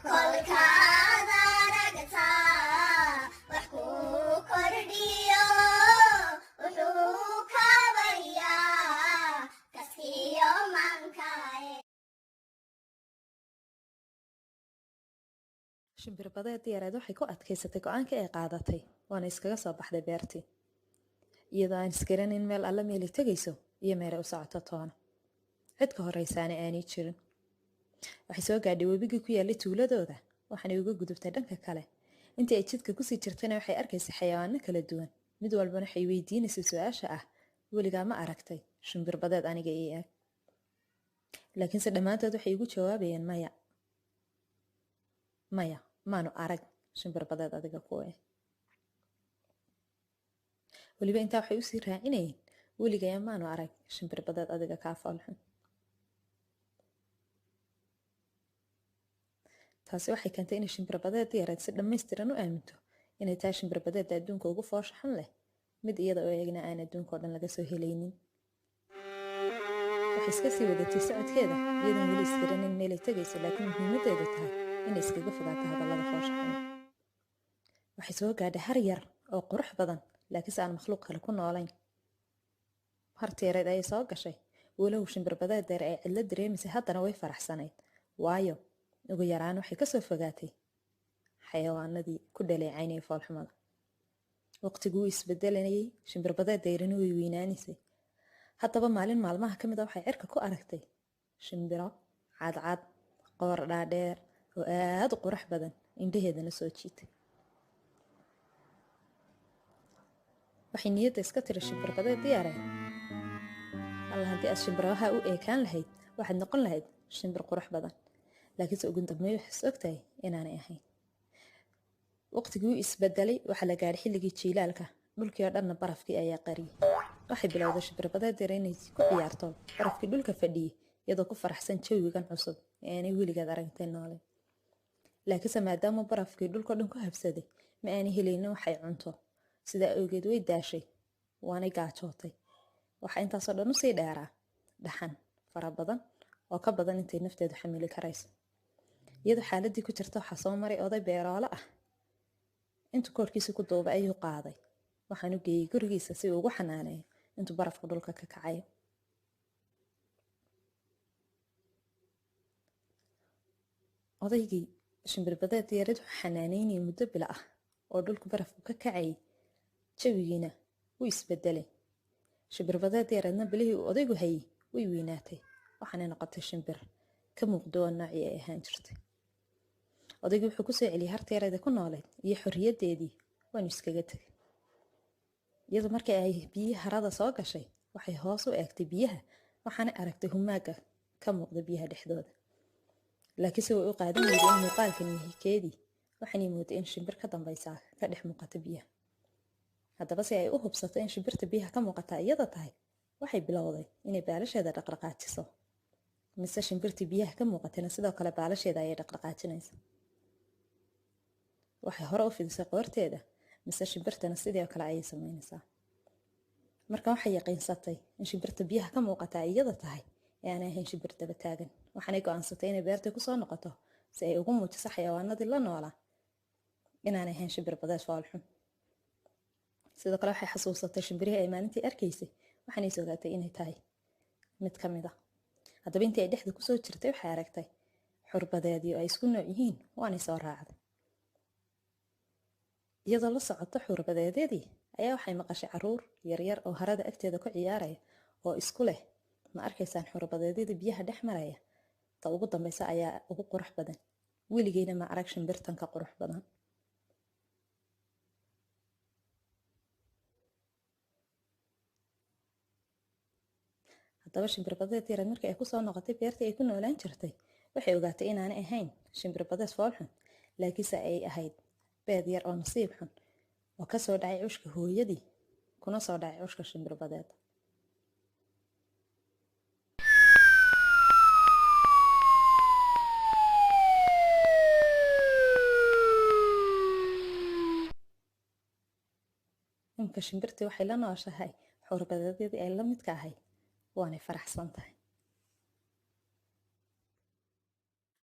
kolkaada aragtaa wax kuu kordhiyo wuxuu kaabayaa kaskiyo mankaaye. shimbirbadeedii yareed waxay ku adkaysatay go-aankii ay qaadatay waana iskaga soo baxday beertii iyadoo aan isgaranin meel alla meeli tegayso iyo meelay u socoto toona cid ka horraysaana aanay jirin. waxay soo gaadhay webigii ku yaallay tuuladooda waxaanay uga gudubtay dhanka kale. intii ay jidka kusii jirtayna waxay arkaysay xayawaano kala duwan, mid walbana waxay weydiinaysay su-aasha ah weligaa ma aragtay shimbirbadeed aniga ii eg? laakiinse dhammaantood waxay ugu jawaabayeen maya maya, maanu arag shimbirbadeed adiga ku eg. weliba intaa waxay usii raacinayeen weligaya maanu arag shimbirbadeed adiga kaa foolxun. taasi waxay keentay inay shimbirbadeed yareed si dhammaystiran u aaminto inay tahay shimbirbadeedda adduunka ugu foosha xun leh, mid iyada oo eegna aan adduunka oo dhan laga soo helaynin. waxay iska sii wadatay socodkeeda iyadoon weli isgaranin meelay tegayso, laakiin muhiimaddeedu tahay inay iskaga fogaato hadallada foosha xun. waxay soo gaadhay har yar oo qurux badan laakiinse aan makhluuq kale ku noolayn. harti yareed ayay soo gashay, walow shimbirbadeed deer ay cidlo dareemaysay haddana way faraxsanayd, waayo ugu yaraan waxay kasoo fogaatay xayawaanadii ku dhaleecaynayay foolxumada. waqtiguu isbedelayay, shimbirbadeed deyrina way weynaanaysay. haddaba maalin maalmaha ka mid a waxay cirka ku aragtay shimbiro cadcad qoor dhaadheer oo aad u qurux badan, indhaheedana soo jiitay. waxay niyadda iska tiri shimbirbadeed diyaareen, alla haddii aad shimbiraha u eekaan lahayd waxaad noqon lahayd shimbir qurux badan. laakiinse ugu dambeey waxay ogtahay inaanay ahayn. waqtigii u isbedelay waxaa la gaadhay xilligii jiilaalka, dhulkii oo dhanna barafkii ayaa qariyay. waxay bilowday shimbirbadeed yar inay ku ciyaarto barafkii dhulka fadhiyey iyadoo ku faraxsan jawigan cusub ee aanay weligeed aragtay noole. laakiinse maadaama barafkii dhulkao dhan ku habsaday ma aanay helaynin waxay cunto, sidaa awgeed way daashay waanay gaajootay. waxaa intaasoo dhan usii dheeraa dhaxan fara badan oo ka badan intay nafteedu xamili karayso. iyadoo xaaladii ku jirta waxaa soo maray oday beeroole ah. intuu koorkiisa ku duubay ayuu qaaday, waxaanu geeyey gurigiisa si uu ugu xanaaneeyo intuu barafka dhulka ka kacayo. odaygii shimbirbadeed yareed wuxuu xanaaneynayay muddo bila ah oo dhulku barafku ka kacayay, jawigiina wuu isbedelay. shimbirbadeed yareedna bilihii uu odaygu hayay way weynaatay, waxaanay noqotay shimbir ka muuqdo oo noocii ay ahaan jirtay. odaygii wuxuu ku soo celiyay harta yareeda ku nooleed iyo xorriyaddeedii, waanu iskaga tegay. iyadoo markii ay biyihii harada soo gashay waxay hoos u eegtay biyaha, waxaanay aragtay humaaga ka muuqda biyaha dhexdooda. laakiinse way u qaadan weyday in muuqaalkan yahay keedii, waxaanay mooday in shimbir ka dambaysaa ka dhex muuqata biyaha. haddaba si ay u hubsato in shimbirta biyaha ka muuqataa iyada tahay, waxay bilowday inay baalasheeda dhaqdhaqaajiso. mise shimbirtii biyaha ka muuqatayna sidoo kale baalasheeda ayay dhaqdhaqaajinaysa. waxay hore u fidisay qoorteeda, mise shimbirtana sidoo kale ayay samaynaysaa. marka waxay yaqiinsatay in shimbirta biyaha ka muuqataa iyada tahay ee aanay ahayn shimbir daba taagan. waxaanay go'aansatay inay beertii kusoo noqoto si ay ugu muujiso xayawaanadii la noolaa inaanay ahayn shimbirbadeed foolxun. sidoo kale waxay xasuusatay shimbirihii ay maalintii arkaysay, waxaanay ogaatay inay tahay mid ka mid a. haddaba intii ay dhexda kusoo jirtay waxay aragtay xurbadeedii oo ay isku nooc yihiin, waanay soo raacday. iyadoo la socota xurbadeedeedii ayaa waxay maqashay caruur yaryar oo harada agteeda ku ciyaaraya oo isku leh, ma arkaysaan xurbadeedyada biyaha dhex maraya? ta ugu dambaysa ayaa ugu qurux badan, weligeyna ma arag shimbirtan ka qurux badan. haddaba shimbirbadeed yareed markii ay kusoo noqotay beertii ay ku noolaan jirtay, waxay ogaatay inaanay ahayn shimbirbadeed foolxun, laakiinse ay ahayd beed yar oo nasiib xun oo ka soo dhacay cushka hooyadii kuna soo dhacay cushka shimbirbadeed. imka shimbirtii waxay la nooshahay xurbadeedyadii ay la midka ahayd, waanay faraxsan tahay.